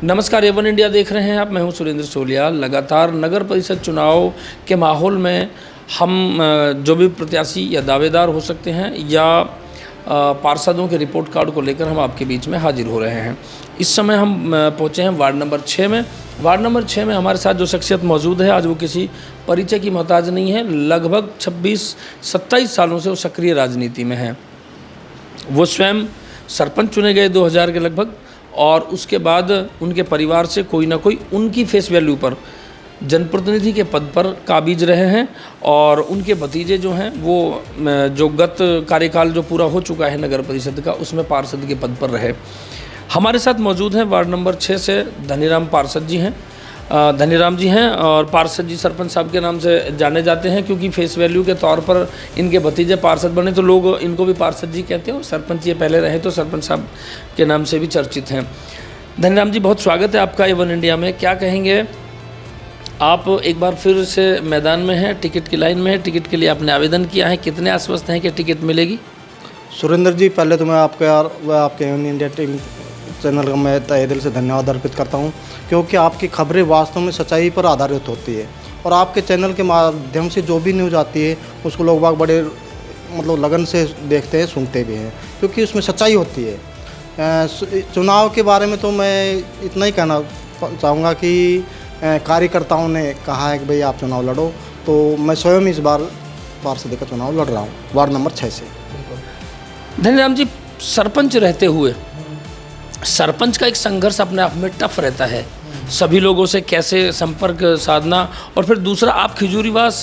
नमस्कार, Avon India देख रहे हैं आप। मैं हूं सुरेंद्र सोलिया। लगातार नगर परिषद चुनाव के माहौल में हम जो भी प्रत्याशी या दावेदार हो सकते हैं या पार्षदों के रिपोर्ट कार्ड को लेकर हम आपके बीच में हाजिर हो रहे हैं। इस समय हम पहुंचे हैं वार्ड नंबर 6 में। वार्ड नंबर 6 में हमारे साथ जो शख्सियत मौजूद है, आज वो किसी परिचय की मोहताज नहीं है। लगभग 26-27 सालों से वो सक्रिय राजनीति में हैं। वो स्वयं सरपंच चुने गए 2000 के लगभग, और उसके बाद उनके परिवार से कोई ना कोई उनकी फेस वैल्यू पर जनप्रतिनिधि के पद पर काबिज रहे हैं। और उनके भतीजे जो हैं वो जो गत कार्यकाल जो पूरा हो चुका है नगर परिषद का, उसमें पार्षद के पद पर रहे। हमारे साथ मौजूद हैं वार्ड नंबर 6 से धनीराम पार्षद जी हैं। धनीराम जी हैं और पार्षद जी सरपंच साहब के नाम से जाने जाते हैं, क्योंकि फेस वैल्यू के तौर पर इनके भतीजे पार्षद बने तो लोग इनको भी पार्षद जी कहते हैं, और सरपंच ये पहले रहे तो सरपंच साहब के नाम से भी चर्चित हैं। धनीराम जी, बहुत स्वागत है आपका एवन इंडिया में। क्या कहेंगे आप? एक बार फिर से मैदान में हैं, टिकट की लाइन में है, टिकट के लिए आपने आवेदन किया है, कितने आश्वस्त हैं कि टिकट मिलेगी? सुरेंद्र जी, पहले तो मैं आपके एवन इंडिया टीम चैनल का मैं तहे दिल से धन्यवाद अर्पित करता हूं, क्योंकि आपकी खबरें वास्तव में सच्चाई पर आधारित होती है। और आपके चैनल के माध्यम से जो भी न्यूज़ आती है उसको लोग बाग बड़े लगन से देखते हैं, सुनते भी हैं, क्योंकि उसमें सच्चाई होती है। चुनाव के बारे में तो मैं इतना ही कहना चाहूँगा कि कार्यकर्ताओं ने कहा है कि भाई आप चुनाव लड़ो, तो मैं स्वयं इस बार पार्षद का चुनाव लड़ रहा हूँ वार्ड नंबर 6 से। धनीराम जी, सरपंच रहते हुए सरपंच का एक संघर्ष अपने आप में टफ रहता है। सभी लोगों से कैसे संपर्क साधना, और फिर दूसरा आप खिजूरीवास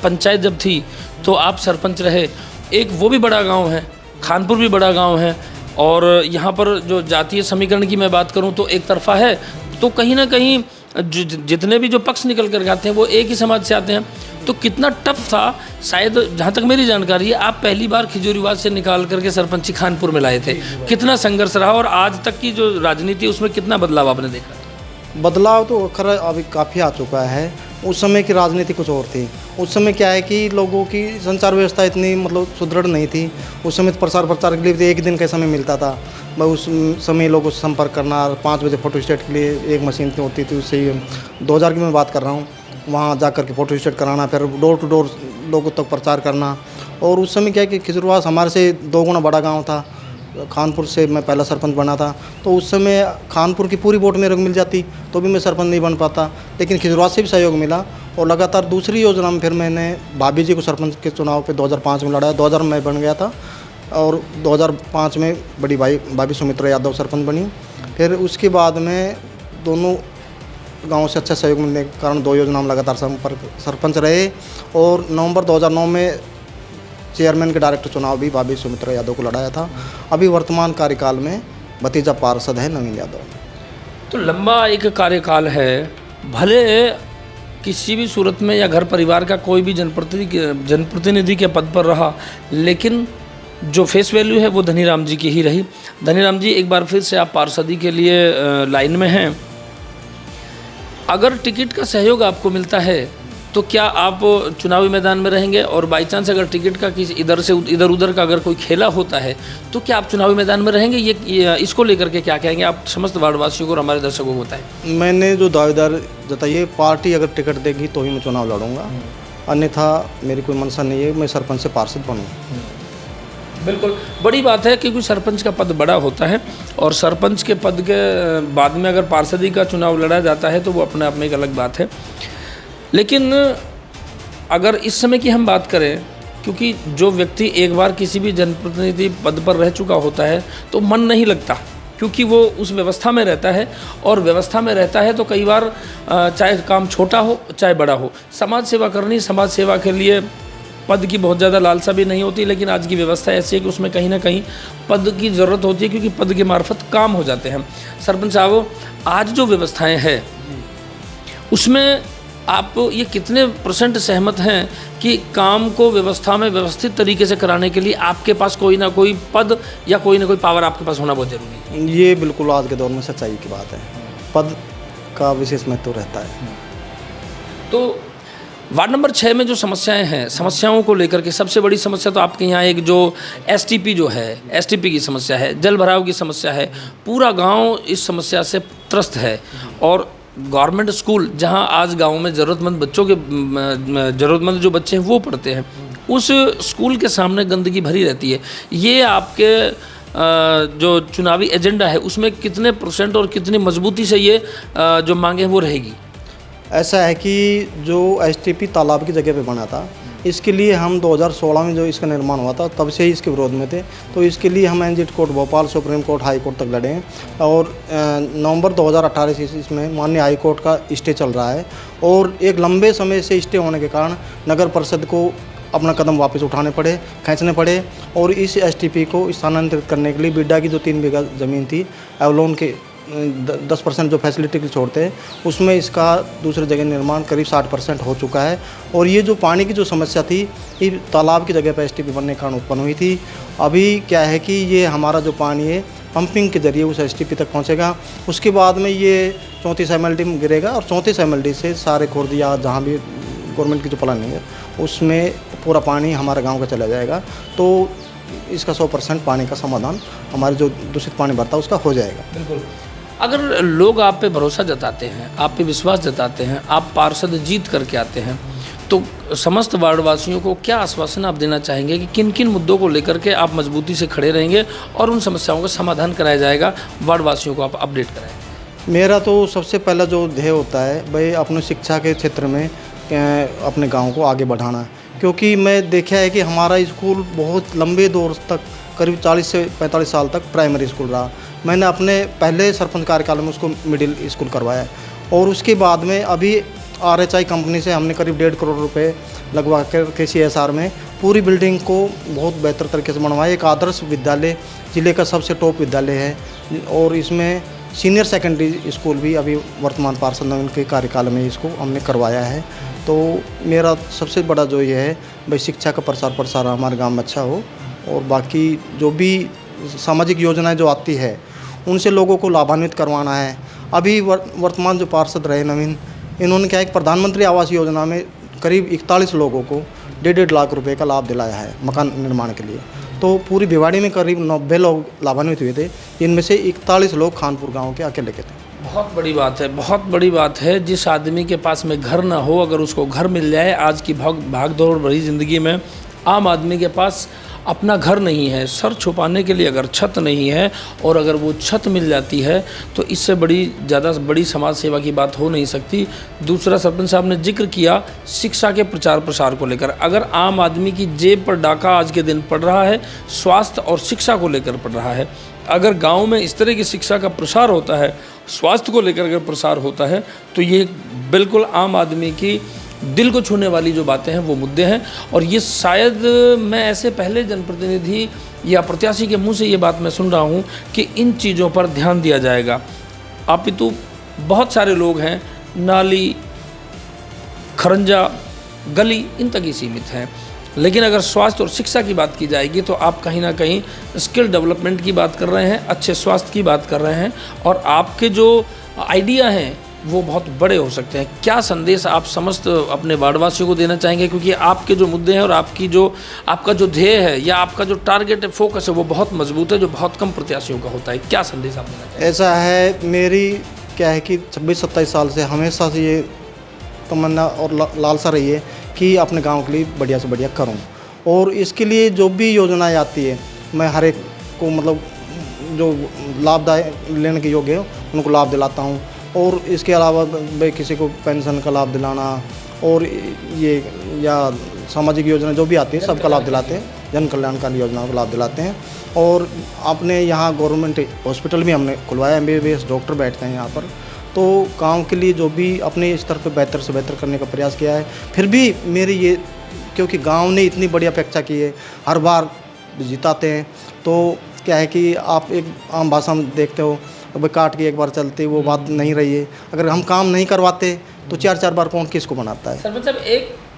पंचायत जब थी तो आप सरपंच रहे। एक वो भी बड़ा गांव है, खानपुर भी बड़ा गांव है, और यहाँ पर जो जातीय समीकरण की मैं बात करूँ तो एक तरफा है, तो कहीं ना कहीं जितने भी जो पक्ष निकल कर आते हैं वो एक ही समाज से आते हैं। तो कितना टफ था? शायद जहाँ तक मेरी जानकारी है आप पहली बार खिजूरीवास से निकाल करके सरपंची खानपुर में लाए थे। कितना संघर्ष रहा, और आज तक की जो राजनीति उसमें कितना बदलाव आपने देखा? बदलाव तो खैर अभी काफ़ी आ चुका है। उस समय की राजनीति कुछ और थी। उस समय क्या है कि लोगों की संचार व्यवस्था इतनी सुदृढ़ नहीं थी। उस समय प्रचार के लिए एक दिन का समय मिलता था। मैं उस समय लोगों से संपर्क करना, 5 बजे फोटो स्टेट के लिए एक मशीन होती थी, उससे 2000 की मैं बात कर रहा हूँ, वहाँ जा कर के फ़ोटो स्टेट कराना, फिर डोर टू डोर लोगों तक प्रचार करना। और उस समय क्या है कि खिजूरवास हमारे से 2 गुना बड़ा गांव था। खानपुर से मैं पहला सरपंच बना था, तो उस समय खानपुर की पूरी वोट मेरे को मिल जाती तो भी मैं सरपंच नहीं बन पाता, लेकिन खिजूरवास से भी सहयोग मिला। और लगातार दूसरी योजना में फिर मैंने भाभी जी को सरपंच के चुनाव पे 2005 में लड़ाया। 2000 में बन गया था, और 2005 में बड़ी भाई भाभी सुमित्रा यादव सरपंच बनी। फिर उसके बाद में दोनों गाँव से अच्छा सहयोग मिलने के कारण 2 योजनाओं में लगातार सरपंच रहे। और नवंबर 2009 में चेयरमैन के डायरेक्टर चुनाव भी भाभी सुमित्रा यादव को लड़ाया था। अभी वर्तमान कार्यकाल में भतीजा पार्षद है नवीन यादव। तो लंबा एक कार्यकाल है, भले किसी भी सूरत में या घर परिवार का कोई भी जनप्रतिनिधि के पद पर रहा, लेकिन जो फेस वैल्यू है वो धनीराम जी की ही रही। धनीराम जी, एक बार फिर से आप पार्षदी के लिए लाइन में हैं। अगर टिकट का सहयोग आपको मिलता है तो क्या आप चुनावी मैदान में रहेंगे? और बाई चांस अगर टिकट का किसी इधर उधर का अगर कोई खेला होता है तो क्या आप चुनावी मैदान में रहेंगे? ये इसको लेकर के क्या कहेंगे आप समस्त वार्डवासियों को और हमारे दर्शकों को बताएं। मैंने जो दावेदार जताइए, पार्टी अगर टिकट देगी तो ही मैं चुनाव लड़ूंगा, अन्यथा मेरी कोई मंशा नहीं है मैं सरपंच से पार्षद बनूँ। बिल्कुल, बड़ी बात है, क्योंकि सरपंच का पद बड़ा होता है, और सरपंच के पद के बाद में अगर पार्षदी का चुनाव लड़ा जाता है तो वो अपने आप में एक अलग बात है। लेकिन अगर इस समय की हम बात करें, क्योंकि जो व्यक्ति एक बार किसी भी जनप्रतिनिधि पद पर रह चुका होता है तो मन नहीं लगता, क्योंकि वो उस व्यवस्था में रहता है, और व्यवस्था में रहता है तो कई बार चाहे काम छोटा हो चाहे बड़ा हो, समाज सेवा करनी, समाज सेवा के लिए पद की बहुत ज़्यादा लालसा भी नहीं होती। लेकिन आज की व्यवस्था ऐसी है कि उसमें कहीं ना कहीं पद की ज़रूरत होती है, क्योंकि पद के मार्फत काम हो जाते हैं। सरपंच साहब, आज जो व्यवस्थाएं हैं उसमें आप ये कितने % सहमत हैं कि काम को व्यवस्था में व्यवस्थित तरीके से कराने के लिए आपके पास कोई ना कोई पद या कोई ना कोई पावर आपके पास होना बहुत ज़रूरी है? ये बिल्कुल आज के दौर में सच्चाई की बात है। पद का विशेष महत्व रहता है। तो वार्ड नंबर 6 में जो समस्याएं हैं, समस्याओं को लेकर के सबसे बड़ी समस्या तो आपके यहाँ एक जो एसटीपी जो है, एसटीपी की समस्या है, जल भराव की समस्या है। पूरा गांव इस समस्या से त्रस्त है और गवर्नमेंट स्कूल जहां आज गांव में ज़रूरतमंद बच्चों के ज़रूरतमंद जो बच्चे हैं वो पढ़ते हैं, उस स्कूल के सामने गंदगी भरी रहती है। ये आपके जो चुनावी एजेंडा है उसमें कितने % और कितनी मजबूती से ये जो मांगे वो रहेगी? ऐसा है कि जो एसटीपी तालाब की जगह पे बना था, इसके लिए हम 2016 में जो इसका निर्माण हुआ था तब से ही इसके विरोध में थे। तो इसके लिए हम NGT court Bhopal, supreme court, high court तक लड़े हैं और नवंबर 2018 से इसमें माननीय हाई कोर्ट का स्टे चल रहा है और एक लंबे समय से स्टे होने के कारण नगर परिषद को अपना कदम वापस उठाने पड़े, खींचने पड़े और इस एसटीपी को स्थानांतरित करने के लिए बिड्डा की जो 3 बीघा ज़मीन थी एवलोन के 10% जो फैसिलिटी के छोड़ते हैं उसमें इसका दूसरी जगह निर्माण करीब 60% हो चुका है। और ये जो पानी की जो समस्या थी ये तालाब की जगह पर एसटीपी बनने के कारण उत्पन्न हुई थी। अभी क्या है कि ये हमारा जो पानी है पंपिंग के जरिए उस एसटीपी तक पहुंचेगा। उसके बाद में ये 34 MLD में गिरेगा और 34 MLD से सारे खुर्दिया जहाँ भी गवर्नमेंट की जो प्लानिंग है उसमें पूरा पानी हमारे गाँव का चला जाएगा। तो इसका 100% पानी का समाधान हमारे जो दूषित पानी भरता है उसका हो जाएगा। बिल्कुल। अगर लोग आप पे भरोसा जताते हैं, आप पे विश्वास जताते हैं, आप पार्षद जीत करके आते हैं, तो समस्त वार्डवासियों को क्या आश्वासन आप देना चाहेंगे कि किन किन मुद्दों को लेकर के आप मजबूती से खड़े रहेंगे और उन समस्याओं का समाधान कराया जाएगा, वार्डवासियों को आप अपडेट कराएंगे? मेरा तो सबसे पहला जो ध्येय होता है भाई अपने शिक्षा के क्षेत्र में अपने गांव को आगे बढ़ाना, क्योंकि मैं देखा है कि हमारा स्कूल बहुत लंबे दौर तक करीब 40 से 45 साल तक प्राइमरी स्कूल रहा। मैंने अपने पहले सरपंच कार्यकाल में उसको मिडिल स्कूल करवाया और उसके बाद में अभी RHI कंपनी से हमने करीब 1.5 करोड़ रुपए लगवा कर के CSR में पूरी बिल्डिंग को बहुत बेहतर तरीके से बनवाया। एक आदर्श विद्यालय, जिले का सबसे टॉप विद्यालय है और इसमें सीनियर सेकेंडरी स्कूल भी अभी वर्तमान पार्षद नवीन के कार्यकाल में इसको हमने करवाया है। तो मेरा सबसे बड़ा जो ये है भाई शिक्षा का प्रसार हमारे गांव में अच्छा हो और बाकी जो भी सामाजिक योजनाएं जो आती है उनसे लोगों को लाभान्वित करवाना है। अभी वर्तमान जो पार्षद रहे नवीन, इन्होंने क्या है प्रधानमंत्री आवास योजना में करीब 41 लोगों को 1.5 लाख रुपए का लाभ दिलाया है मकान निर्माण के लिए। तो पूरी भिवाड़ी में करीब 90 लोग लाभान्वित हुए थे, इनमें से 41 लोग खानपुर गाँव के अकेले के थे। बहुत बड़ी बात है, बहुत बड़ी बात है। जिस आदमी के पास में घर ना हो, अगर उसको घर मिल जाए, आज की भाग दौड़ भरी ज़िंदगी में आम आदमी के पास अपना घर नहीं है, सर छुपाने के लिए अगर छत नहीं है और अगर वो छत मिल जाती है तो इससे ज़्यादा बड़ी समाज सेवा की बात हो नहीं सकती। दूसरा, सरपंच साहब ने जिक्र किया शिक्षा के प्रचार प्रसार को लेकर। अगर आम आदमी की जेब पर डाका आज के दिन पड़ रहा है, स्वास्थ्य और शिक्षा को लेकर पड़ रहा है, अगर गांव में इस तरह की शिक्षा का प्रसार होता है, स्वास्थ्य को लेकर अगर प्रसार होता है, तो ये बिल्कुल आम आदमी की दिल को छूने वाली जो बातें हैं वो मुद्दे हैं। और ये शायद मैं ऐसे पहले जनप्रतिनिधि या प्रत्याशी के मुंह से ये बात मैं सुन रहा हूँ कि इन चीज़ों पर ध्यान दिया जाएगा। अपितु बहुत सारे लोग हैं, नाली, खरंजा, गली इन तक ही सीमित हैं। लेकिन अगर स्वास्थ्य और शिक्षा की बात की जाएगी तो आप कहीं ना कहीं स्किल डेवलपमेंट की बात कर रहे हैं, अच्छे स्वास्थ्य की बात कर रहे हैं और आपके जो आइडिया हैं वो बहुत बड़े हो सकते हैं। क्या संदेश आप समस्त अपने वार्डवासियों को देना चाहेंगे, क्योंकि आपके जो मुद्दे हैं और आपका जो ध्येय है या आपका जो टारगेट है, फोकस है, वो बहुत मजबूत है, जो बहुत कम प्रत्याशियों का होता है। क्या संदेश आप देना चाहेंगे? ऐसा है, मेरी क्या है कि 26-27 साल से हमेशा से ये तमन्ना और लालसा रही है कि अपने गांव के लिए बढ़िया से बढ़िया करूं और इसके लिए जो भी योजनाएं आती है मैं हर एक को मतलब जो लाभदायक लेने के योग्य है उनको लाभ दिलाता हूं। और इसके अलावा भाई किसी को पेंशन का लाभ दिलाना और ये या सामाजिक योजना जो भी आती है सबका लाभ दिलाते हैं, जन कल्याणकारी योजनाओं का लाभ दिलाते हैं। और आपने यहाँ गवर्नमेंट हॉस्पिटल भी हमने खुलवाया, MBBS डॉक्टर बैठते हैं यहाँ पर। तो गांव के लिए जो भी अपने स्तर पे बेहतर से बेहतर करने का प्रयास किया है। फिर भी मेरी ये, क्योंकि गांव ने इतनी बड़ी अपेक्षा की है, हर बार जिताते हैं, तो क्या है कि आप एक आम भाषा में देखते हो अब काट के एक बार चलते, वो बात नहीं रही है। अगर हम काम नहीं करवाते तो 4-4 बार कौन किसको बनाता है। सर मतलब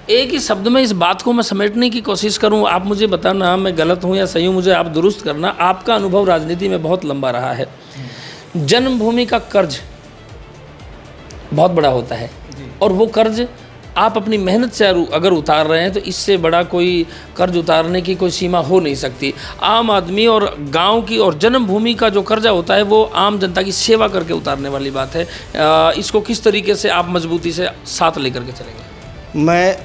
एक ही शब्द में इस बात को मैं समेटने की कोशिश करूं, आप मुझे बताना मैं गलत हूं या सही हूं, मुझे आप दुरुस्त करना। आपका अनुभव राजनीति में बहुत लंबा रहा है, जन्मभूमि का कर्ज बहुत बड़ा होता है और वो कर्ज आप अपनी मेहनत से अगर उतार रहे हैं तो इससे बड़ा कोई कर्ज उतारने की कोई सीमा हो नहीं सकती। आम आदमी और गांव की और जन्मभूमि का जो कर्जा होता है वो आम जनता की सेवा करके उतारने वाली बात है। इसको किस तरीके से आप मजबूती से साथ लेकर के चलेंगे? मैं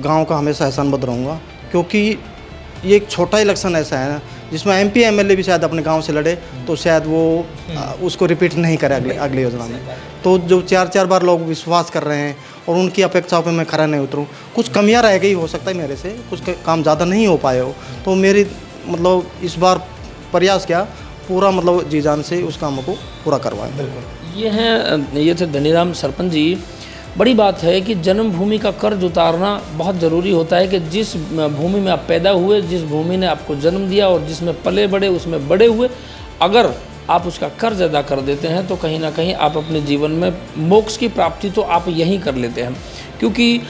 गांव का हमेशा एहसानमंद रहूँगा, क्योंकि ये एक छोटा इलेक्शन ऐसा है ना जिसमें MP MLA भी शायद अपने गांव से लड़े तो शायद वो उसको रिपीट नहीं करे अगली योजना में। तो जो 4 बार लोग विश्वास कर रहे हैं और उनकी अपेक्षाओं पे मैं खरा नहीं उतरूँ, कुछ कमियां रह गई हो सकता है मेरे से, कुछ काम ज़्यादा नहीं हो पाए हो, तो मेरी मतलब इस बार प्रयास किया पूरा मतलब जी जान से उस काम को पूरा करवाएं। ये थे धनीराम सरपंच जी। बड़ी बात है कि जन्मभूमि का कर्ज उतारना बहुत ज़रूरी होता है कि जिस भूमि में आप पैदा हुए, जिस भूमि ने आपको जन्म दिया और जिसमें पले बड़े उसमें बड़े हुए, अगर आप उसका कर्ज अदा कर देते हैं तो कहीं ना कहीं आप अपने जीवन में मोक्ष की प्राप्ति तो आप यहीं कर लेते हैं। क्योंकि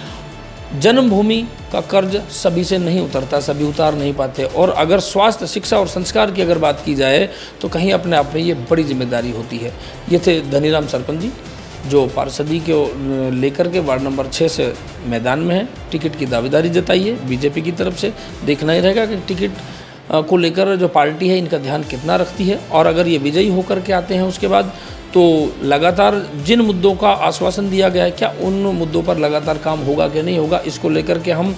जन्मभूमि का कर्ज सभी से नहीं उतरता, सभी उतार नहीं पाते। और अगर स्वास्थ्य, शिक्षा और संस्कार की अगर बात की जाए तो कहीं अपने आप में ये बड़ी जिम्मेदारी होती है। ये थे धनीराम सरपंच जी जो पार्षदी को लेकर के वार्ड नंबर 6 से मैदान में है। टिकट की दावेदारी जताई है बीजेपी की तरफ से। देखना ही रहेगा कि टिकट को लेकर जो पार्टी है इनका ध्यान कितना रखती है, और अगर ये विजयी होकर के आते हैं उसके बाद तो लगातार जिन मुद्दों का आश्वासन दिया गया है क्या उन मुद्दों पर लगातार काम होगा कि नहीं होगा, इसको लेकर के हम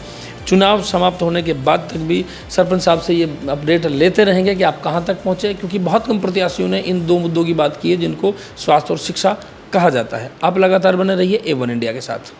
चुनाव समाप्त होने के बाद तक भी सरपंच साहब से ये अपडेट लेते रहेंगे कि आप कहाँ तक पहुँचे। क्योंकि बहुत कम प्रत्याशियों ने इन 2 मुद्दों की बात की है जिनको स्वास्थ्य और शिक्षा कहा जाता है। आप लगातार बने रहिए A1 इंडिया के साथ।